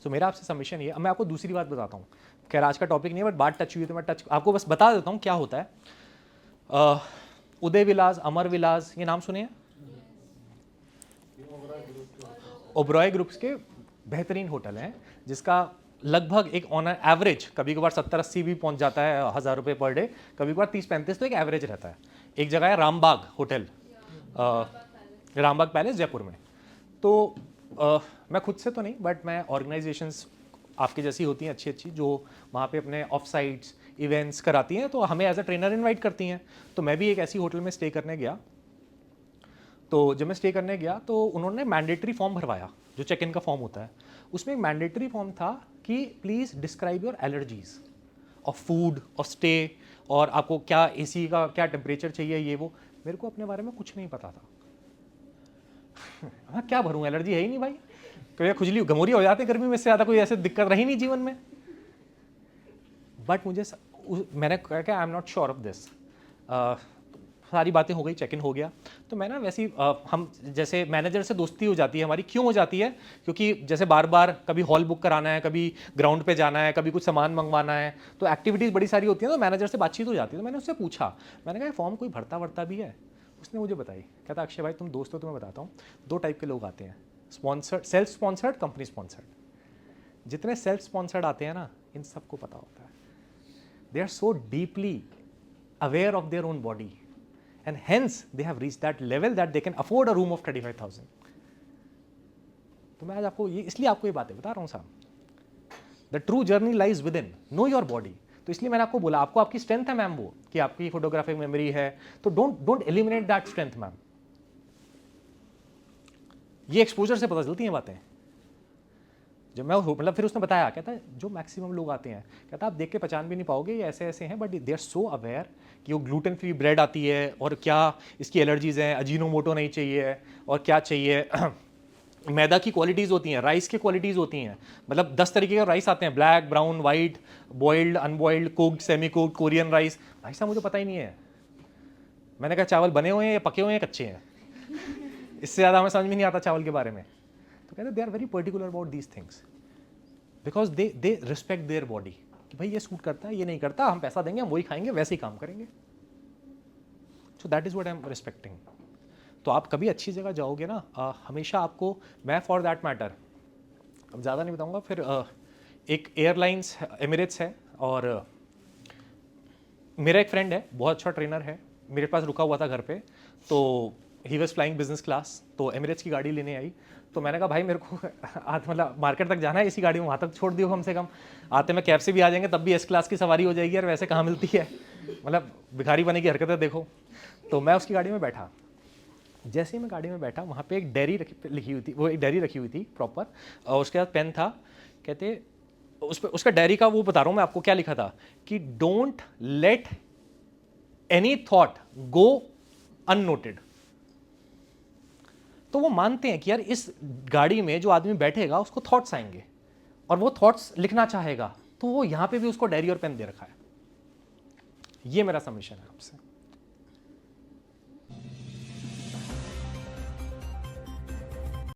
सो मेरा आपसे सबमिशन ये, अब मैं आपको दूसरी बात बताता हूँ, खैर आज का टॉपिक नहीं है बट बात टच हुई तो मैं टच आपको बस बता देता हूँ क्या होता है। उदय विलास, अमर विलास, ये नाम सुने हैं? ओबरॉय ग्रुप्स के बेहतरीन होटल हैं, जिसका लगभग एक ऑन एवरेज कभी कभार 70-80 भी पहुंच जाता है 1000 रुपये पर डे, कभी कभार 30-35 तो एक एवरेज रहता है। एक जगह है रामबाग होटल, रामबाग पैलेस जयपुर में। तो मैं खुद से तो नहीं बट मैं ऑर्गेनाइजेशंस आपकी जैसी होती हैं अच्छी अच्छी, जो वहाँ पे अपने ऑफ साइट्स इवेंट्स कराती हैं, तो हमें एज अ ट्रेनर इनवाइट करती हैं। तो मैं भी एक ऐसी होटल में स्टे करने गया। तो जब मैं स्टे करने गया तो उन्होंने मैंडेटरी फॉर्म भरवाया, जो चेक इन का फॉर्म होता है। उसमें एक मैंडेटरी फॉर्म था कि please describe your allergies of food और स्टे, और आपको क्या एसी का क्या टेम्परेचर चाहिए, ये वो। मेरे को अपने बारे में कुछ नहीं पता था। हाँ, क्या भरूँ, एलर्जी है ही नहीं भाई, कभी खुजली गमोरी हो जाते हैं गर्मी में, इससे ज़्यादा कोई ऐसे दिक्कत रही नहीं जीवन में। बट मैंने कहा कि I am not sure of this. सारी बातें हो गई, चेक इन हो गया। तो मैं ना वैसी हम जैसे मैनेजर से दोस्ती हो जाती है हमारी, क्यों हो जाती है? क्योंकि जैसे बार बार कभी हॉल बुक कराना है, कभी ग्राउंड पे जाना है, कभी कुछ सामान मंगवाना है, तो एक्टिविटीज़ बड़ी सारी होती हैं, तो मैनेजर से बातचीत हो जाती है। तो मैंने उससे पूछा, मैंने कहा फॉर्म कोई भरता वर्ता भी है? उसने मुझे बताई, कहता अक्षय भाई तुम दोस्त हो तो मैं बताता हूँ, 2 टाइप के लोग आते हैं, sponsored, self sponsored, company sponsored. जितने सेल्फ स्पॉन्सर्ड आते हैं ना, इन सबको पता होता है, they are so deeply aware of their own body and hence they have reached that level that they can afford a room of 25,000. तो मैं आज आपको ये इसलिए आपको ये बातें बता रहा हूँ साहब, the true journey lies with in, know your body. तो इसलिए मैंने आपको बोला, आपको आपकी स्ट्रेंथ है मैम वो, कि आपकी फोटोग्राफिक मेमोरी है, तो don't eliminate that strength ma'am. ये एक्सपोजर से पता चलती हैं बातें। जब मैं मतलब फिर उसने बताया, कहता है जो मैक्सिमम लोग आते हैं, कहता आप देख के पहचान भी नहीं पाओगे, ये ऐसे ऐसे हैं, but they are so aware कि वो ग्लूटेन फ्री ब्रेड आती है और क्या इसकी एलर्जीज़ हैं, अजीनोमोटो नहीं चाहिए और क्या चाहिए, मैदा की क्वालिटीज़ होती हैं, राइस की क्वालिटीज़ होती हैं, मतलब 10 तरीके के राइस आते हैं, black, brown, white, boiled, unboiled, cooked, semi cooked, Korean rice. भाई साहब मुझे पता ही नहीं है। मैंने कहा चावल बने हुए हैं या पके हुए हैं, कच्चे हैं, इससे ज़्यादा हमें समझ में नहीं आता चावल के बारे में। तो कहते they are very particular about these things because they respect their body, कि भाई ये सूट करता है, ये नहीं करता, हम पैसा देंगे, हम वही खाएंगे, वैसे ही काम करेंगे। So that is what I am respecting. तो आप कभी अच्छी जगह जाओगे ना, हमेशा आपको, मैं फॉर दैट मैटर, अब ज़्यादा नहीं बताऊंगा, फिर एक एयरलाइंस एमिरेट्स है, और मेरा एक फ्रेंड है, बहुत अच्छा ट्रेनर है, मेरे पास रुका हुआ था घर पे, तो he was flying business class, तो एमिरेट्स की गाड़ी लेने आई। तो मैंने कहा भाई मेरे को मतलब मार्केट तक जाना है, इसी गाड़ी में वहाँ तक छोड़ दियो कम से कम, आते में कैब से भी आ जाएंगे, तब भी एस क्लास की सवारी हो जाएगी यार, वैसे कहाँ मिलती है, मतलब भिखारी बने की हरकतें देखो। तो मैं उसकी गाड़ी में बैठा, जैसे ही मैं गाड़ी में बैठा, वहाँ पे एक डायरी लिखी हुई थी, वो एक डायरी रखी हुई थी प्रॉपर, और उसके बाद पेन था, कहते उस पर उसका डायरी का वो बता रहा हूँ मैं आपको क्या लिखा था, कि don't let any thought go unnoted. तो वो मानते हैं कि यार इस गाड़ी में जो आदमी बैठेगा उसको थॉट्स आएंगे और वो थॉट्स लिखना चाहेगा, तो वो यहां पे भी उसको डायरी और पेन दे रखा है। ये मेरा सबमिशन है आपसे।